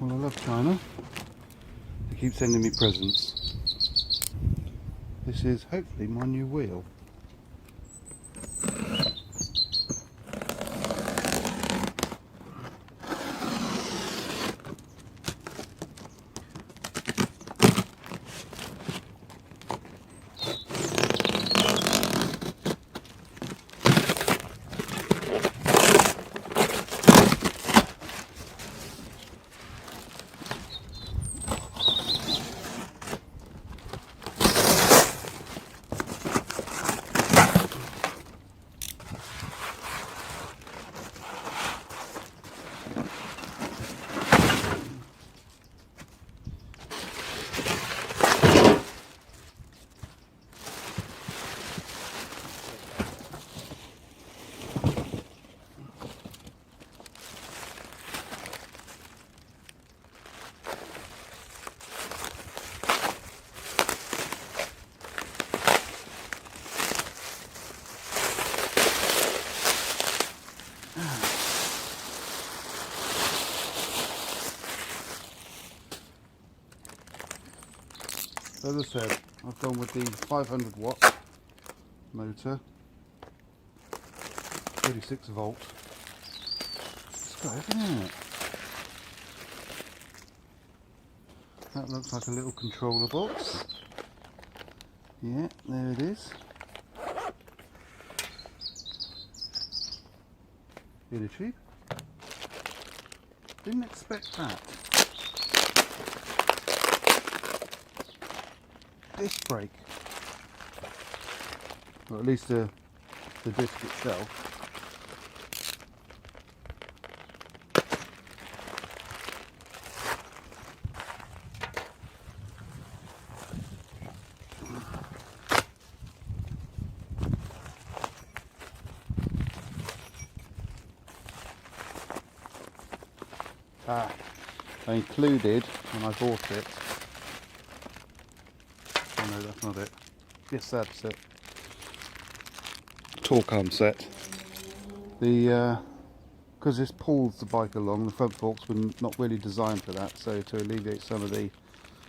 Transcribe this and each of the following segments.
Well, I love China. They keep sending me presents. This is hopefully my new wheel. As I said, I've gone with the 500 watt motor, 36 volt. It's got everything in it. That looks like a little controller box. Yeah, there it is. Really cheap. Didn't expect that. Disc brake, or at least the disc itself. I included when I bought it. Oh no, that's not it. Yes, that's it. Torque arm set. The because this pulls the bike along, the front forks were not really designed for that. So to alleviate some of the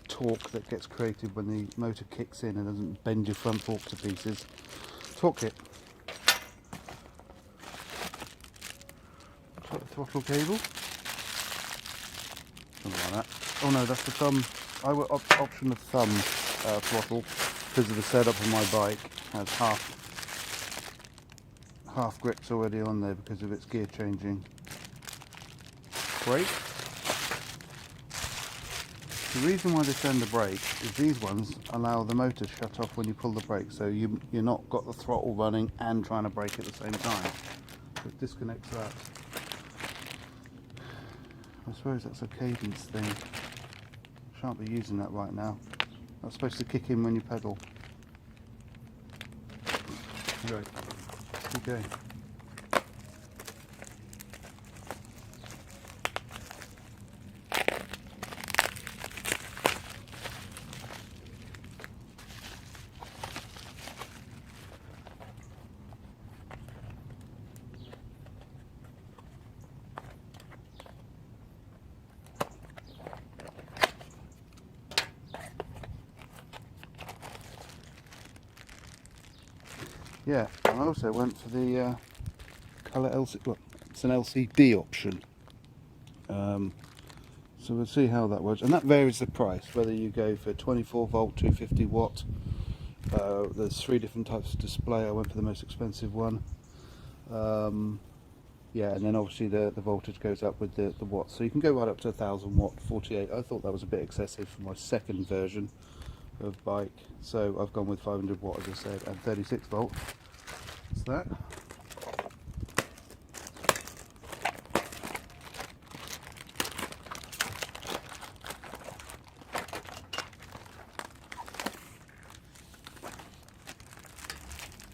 torque that gets created when the motor kicks in and doesn't bend your front fork to pieces, torque kit. Throttle cable. Something like that. Oh no, that's the thumb. I would option the thumb throttle because of the setup of my bike. Has half grips already on there because of its gear changing. Brake. The reason why they send the brake is these ones allow the motor to shut off when you pull the brake, so you're not got the throttle running and trying to brake at the same time. So it disconnects that. I suppose that's a cadence thing. Shan't be using that right now. That's supposed to kick in when you pedal. Right, keep going. Yeah, and I also went for the colour LCD. Well, it's an LCD option. So we'll see how that works, and that varies the price. Whether you go for 24 volt, 250 watt. There's 3 different types of display. I went for the most expensive one. Yeah, and then obviously the voltage goes up with the watts. So you can go right up to 1000 watt, 48. I thought that was a bit excessive for my second version of bike, so I've gone with 500 watt, as I said, and 36 volt. That's that.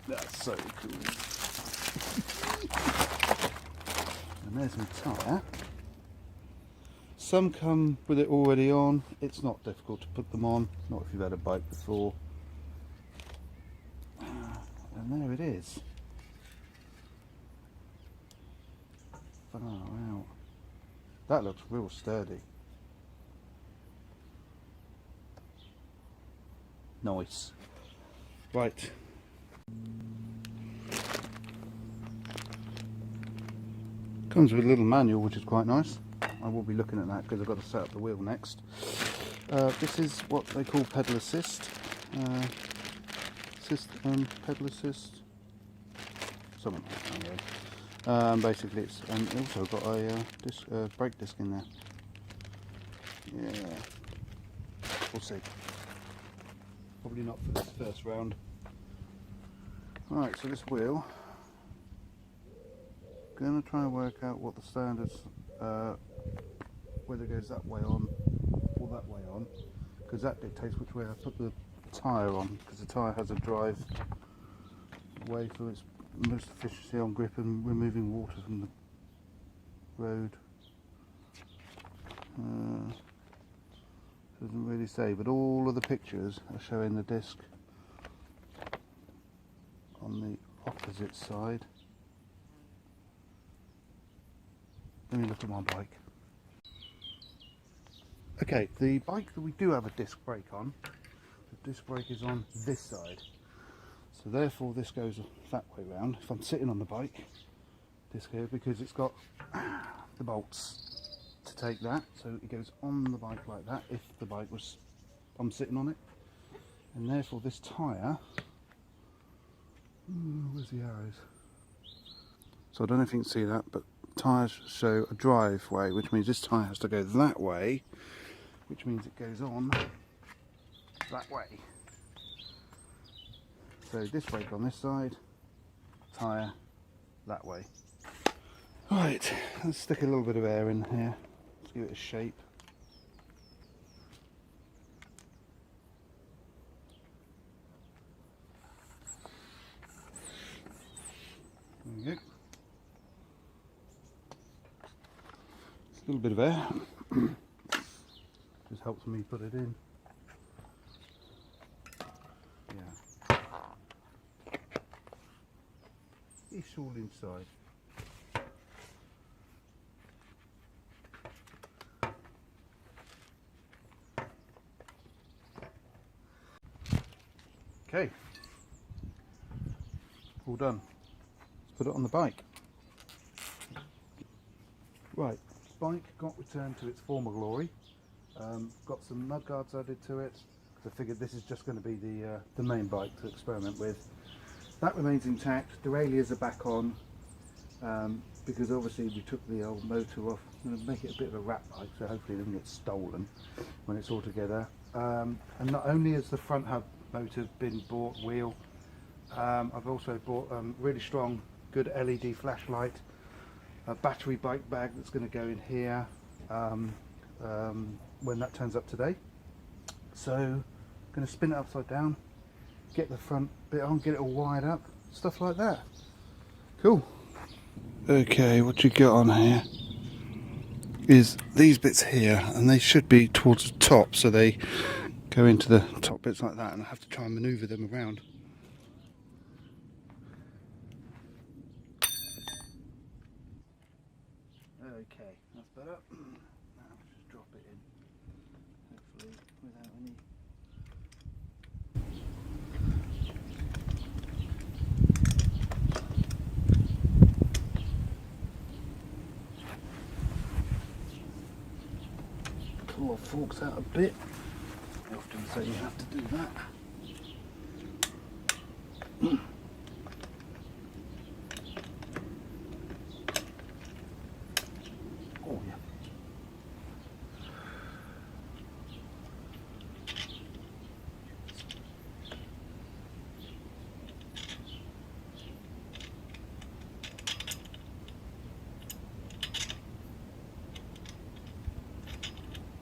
That's so cool. And there's my tyre. Some come with it already on. It's not difficult to put them on, not if you've had a bike before. And there it is. Far out. That looks real sturdy. Nice. Right. Comes with a little manual, which is quite nice. I will be looking at that because I've got to set up the wheel next. This is what they call pedal assist. Pedal assist. Something like that. Anyway. Basically, it's also got a brake disc in there. Yeah. We'll see. Probably not for this first round. Right, so this wheel. Gonna try and work out what the standards, whether it goes that way on or that way on, because that dictates which way I put the tyre on, because the tyre has a drive way for its most efficiency on grip and removing water from the road. Doesn't really say, but all of the pictures are showing the disc on the opposite side. Let me look at my bike. Okay, the bike that we do have a disc brake on, the disc brake is on this side. So therefore this goes that way round. If I'm sitting on the bike, disc here, because it's got the bolts to take that. So it goes on the bike like that if the bike was, I'm sitting on it. And therefore this tyre, where's the arrows? So I don't know if you can see that, but tyres show a driveway, which means this tyre has to go that way, which means it goes on that way. So disc brake on this side, tyre that way. Right, let's stick a little bit of air in here, let's give it a shape. There we go. A little bit of air just helps me put it in. Yeah, it's all inside. Okay, all done. Let's put it on the bike. Right. Bike got returned to its former glory. Got some mud guards added to it because I figured this is just going to be the main bike to experiment with. That remains intact. Derailleurs are back on because obviously we took the old motor off. I'm going to make it a bit of a rat bike, so hopefully it doesn't get stolen when it's all together. And not only has the front hub motor been bought, wheel, I've also bought really strong, good LED flashlight. A battery bike bag that's going to go in here when that turns up today. So I'm going to spin it upside down, get the front bit on, get it all wired up, stuff like that. Cool. Okay, what you got on here is these bits here, and they should be towards the top, so they go into the top bits like that, and I have to try and manoeuvre them around. Okay, that's better. Now just drop it in, hopefully without any. Pull our forks out a bit. I often say you have to do that. Oh yeah.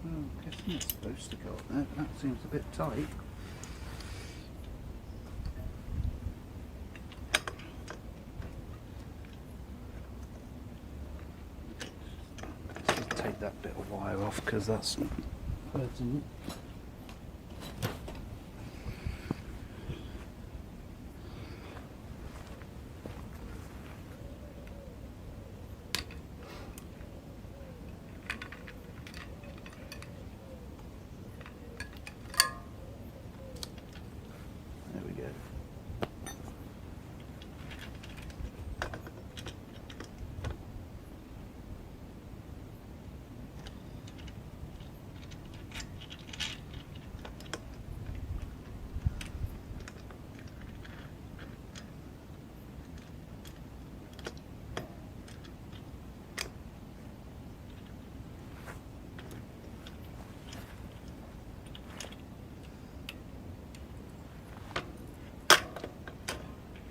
Well, I'm guessing it's supposed to go up there, but that seems a bit tight. Let's just take that bit of wire off because that's hurting it.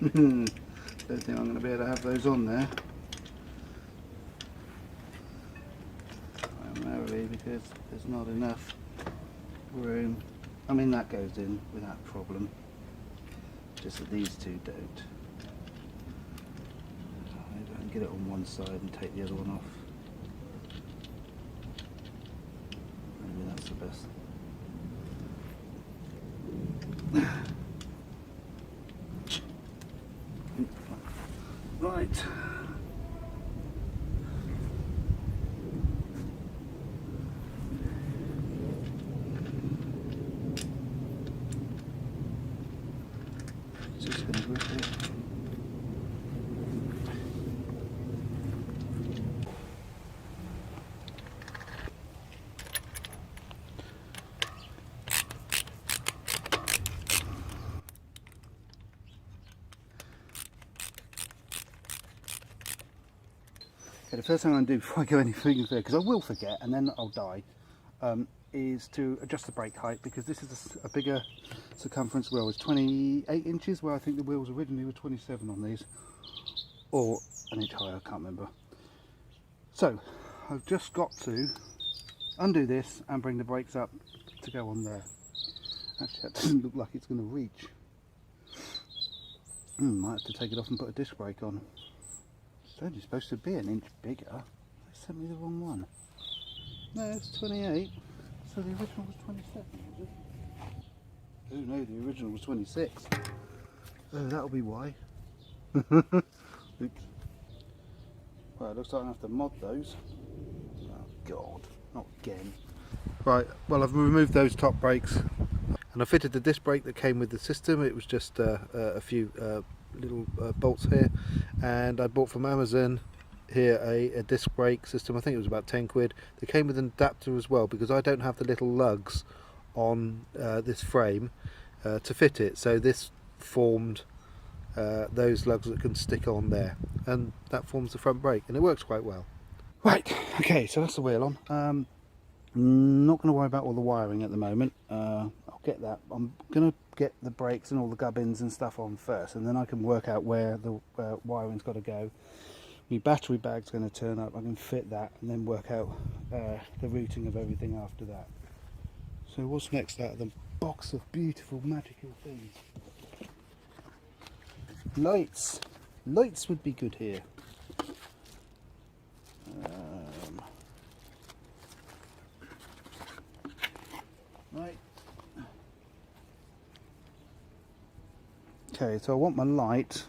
Don't think I'm going to be able to have those on there primarily because there's not enough room. I mean, that goes in without problem, just that these two don't. Maybe I can get it on one side and take the other one off. Maybe that's the best. Right. Just going to grip it. Okay, the first thing I'm going to do before I go any further, because I will forget and then I'll die, is to adjust the brake height, because this is a bigger circumference wheel. It's 28 inches, where I think the wheels originally were 27 on these, or an inch higher, I can't remember. So I've just got to undo this and bring the brakes up to go on there. Actually, that doesn't look like it's going to reach. Might have to take it off and put a disc brake on. It's only supposed to be an inch bigger. They sent me the wrong one. No, it's 28. So the original was 27, was it? Oh no, the original was 26. Oh, that'll be why. Oops. Well, it looks like I have to mod those. Oh God, not again. Right, well, I've removed those top brakes and I fitted the disc brake that came with the system. It was just a few little bolts here, and I bought from Amazon here a disc brake system. I think it was about 10 quid. They came with an adapter as well, because I don't have the little lugs on this frame to fit it, so this formed those lugs that can stick on there, and that forms the front brake, and it works quite well. Right, okay, so that's the wheel on. Not going to worry about all the wiring at the moment. I'll get that. I'm going to get the brakes and all the gubbins and stuff on first, and then I can work out where the wiring's got to go. My battery bag's going to turn up. I can fit that and then work out the routing of everything after that. So what's next out of the box of beautiful magical things? Lights. Lights would be good here. Right. Okay, so I want my light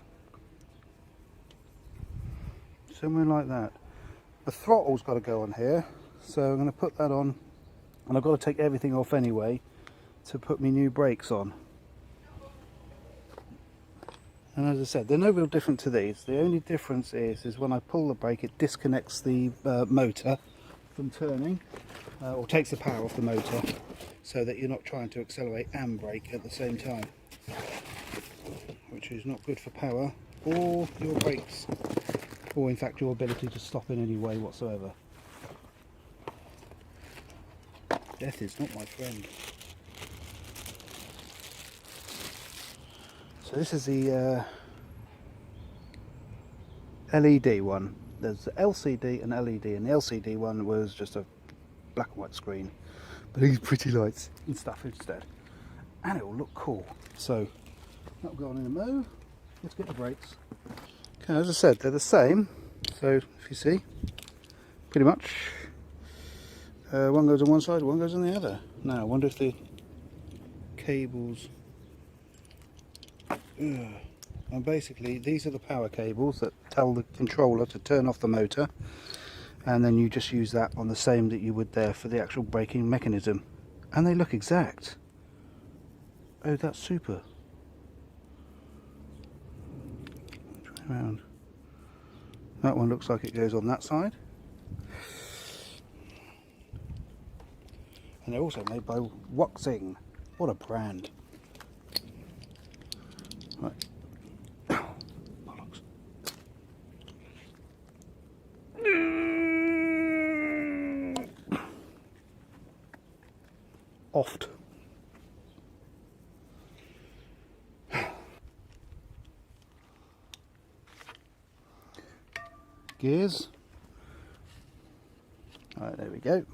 somewhere like that. The throttle's got to go on here, so I'm going to put that on, and I've got to take everything off anyway to put my new brakes on. And as I said, they're no real different to these. The only difference is when I pull the brake, it disconnects the motor from turning, or takes the power off the motor, so that you're not trying to accelerate and brake at the same time, which is not good for power or your brakes, or in fact your ability to stop in any way whatsoever. Death is not my friend. So this is the LED one. There's LCD and LED, and the LCD one was just a black and white screen, but these pretty lights and stuff instead, and it will look cool. So that'll go on in a mo. Let's get the brakes. Okay, as I said, they're the same. So if you see, pretty much one goes on one side, one goes on the other. Now I wonder if the cables, and basically these are the power cables that tell the controller to turn off the motor, and then you just use that on the same that you would there for the actual braking mechanism, and they look exact. Oh, that's super. Try around. That one looks like it goes on that side, and they're also made by Wuxing. What a brand. Right. Bollocks. Oft. gears. Alright, there we go.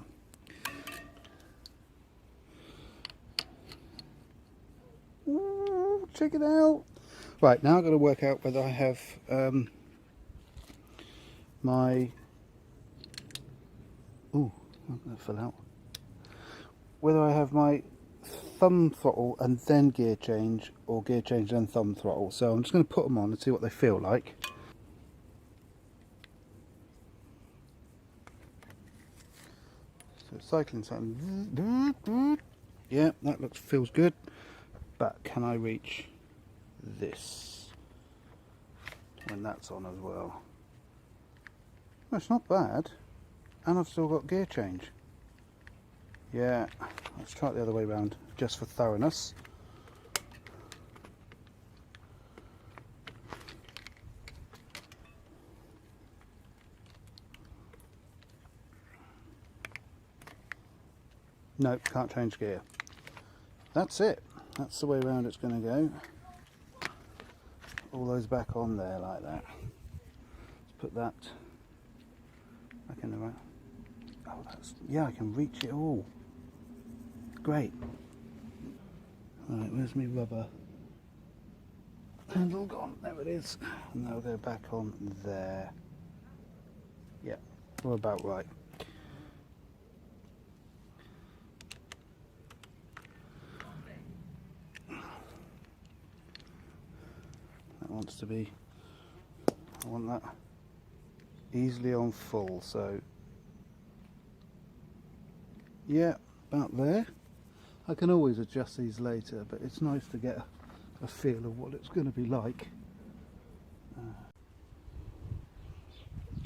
Ooh, check it out. Right, now I've got to work out whether I have my... Ooh, that fell out. Whether I have my thumb throttle and then gear change, or gear change and thumb throttle. So I'm just going to put them on and see what they feel like. So cycling something. Yeah, that feels good. But can I reach this when that's on as well? That's not bad. And I've still got gear change. Yeah, let's try it the other way around, just for thoroughness. Nope, can't change gear. That's it. That's the way around it's going to go. All those back on there like that. Let's put that back in the right. Oh, that's, yeah, I can reach it all. Great. Right, where's my rubber handle gone? There it is. And that'll go back on there. Yeah, we're about right. That wants to be, I want that easily on full, so yeah, about there. I can always adjust these later, but it's nice to get a feel of what it's going to be like.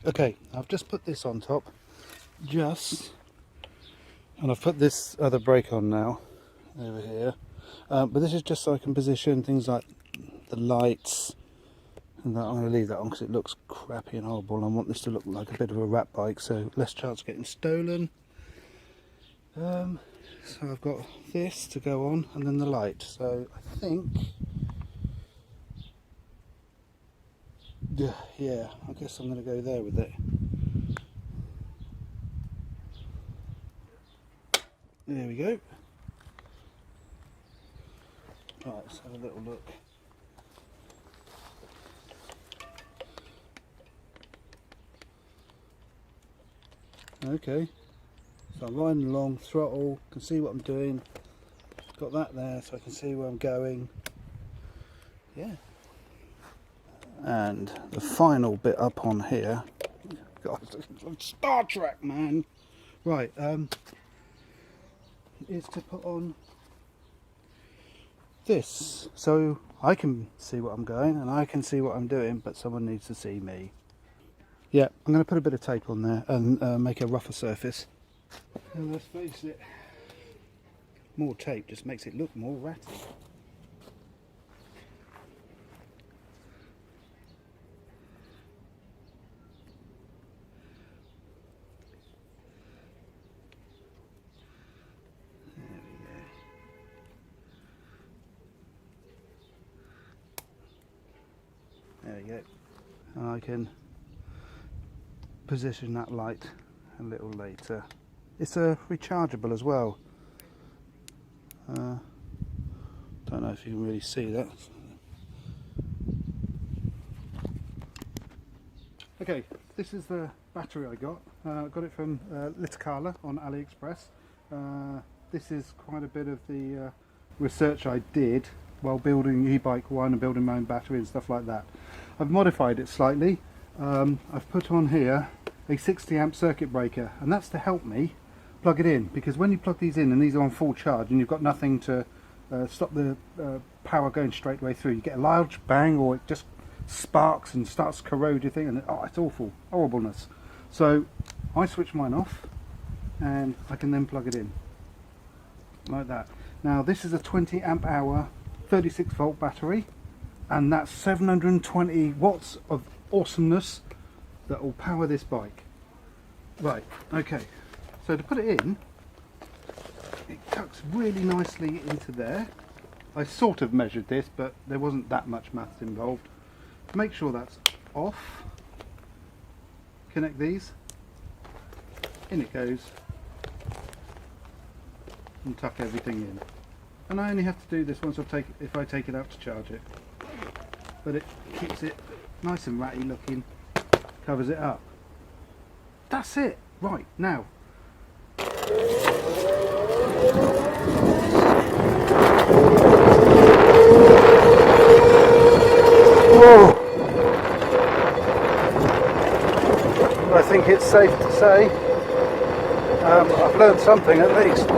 Okay, I've just put this on top, and I've put this other brake on now, over here. But this is just so I can position things like the lights, and that I'm going to leave that on because it looks crappy and horrible, and I want this to look like a bit of a rat bike, so less chance of getting stolen. So I've got this to go on, and then the light. So I think, yeah, I guess I'm going to go there with it. There we go. Right, let's have a little look. Okay. So I'm riding along, throttle, can see what I'm doing, got that there so I can see where I'm going, yeah. And the final bit up on here, God, Star Trek, man! Right, is to put on this, so I can see what I'm going and I can see what I'm doing, but someone needs to see me. Yeah, I'm going to put a bit of tape on there and make a rougher surface. And let's face it, more tape just makes it look more ratty. There we go. And I can position that light a little later. It's rechargeable as well. Don't know if you can really see that. Okay, this is the battery I got. Got it from Litkala on AliExpress. This is quite a bit of the research I did while building eBike 1 and building my own battery and stuff like that. I've modified it slightly. I've put on here a 60 amp circuit breaker, and that's to help me plug it in, because when you plug these in and these are on full charge and you've got nothing to stop the power going straight way through, you get a large bang, or it just sparks and starts to corrode your thing, and oh, it's awful, horribleness. So I switch mine off and I can then plug it in like that. Now this is a 20 amp hour 36 volt battery, and that's 720 watts of awesomeness that will power this bike. Right, okay, so to put it in, it tucks really nicely into there. I sort of measured this, but there wasn't that much maths involved. Make sure that's off. disconnect these. In it goes. And tuck everything in. And I only have to do this once if I take it out to charge it. But it keeps it nice and ratty looking, covers it up. That's it. Right, now. Whoa. I think it's safe to say I've learned something at least.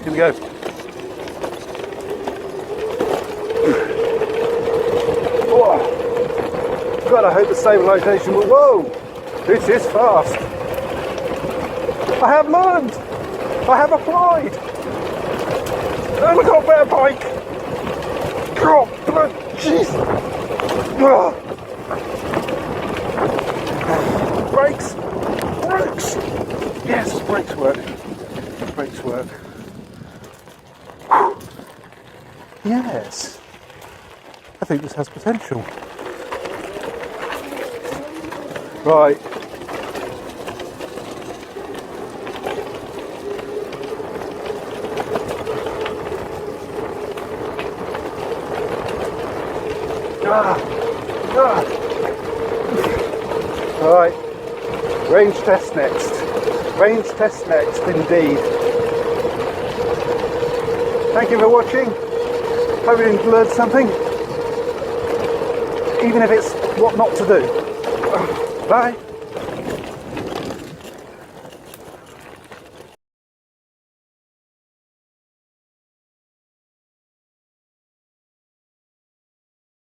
Here we go. Oh, God, I hope the stabilisation will. Whoa! This is fast. I have learned. I have applied. And I got a better bike. God, blood, jeez. Brakes. Brakes. Yes, brakes work. Brakes work. Yes, I think this has potential. Right. Right. Range test next. Range test next, indeed. Thank you for watching. Hope you learned something, even if it's what not to do. Bye.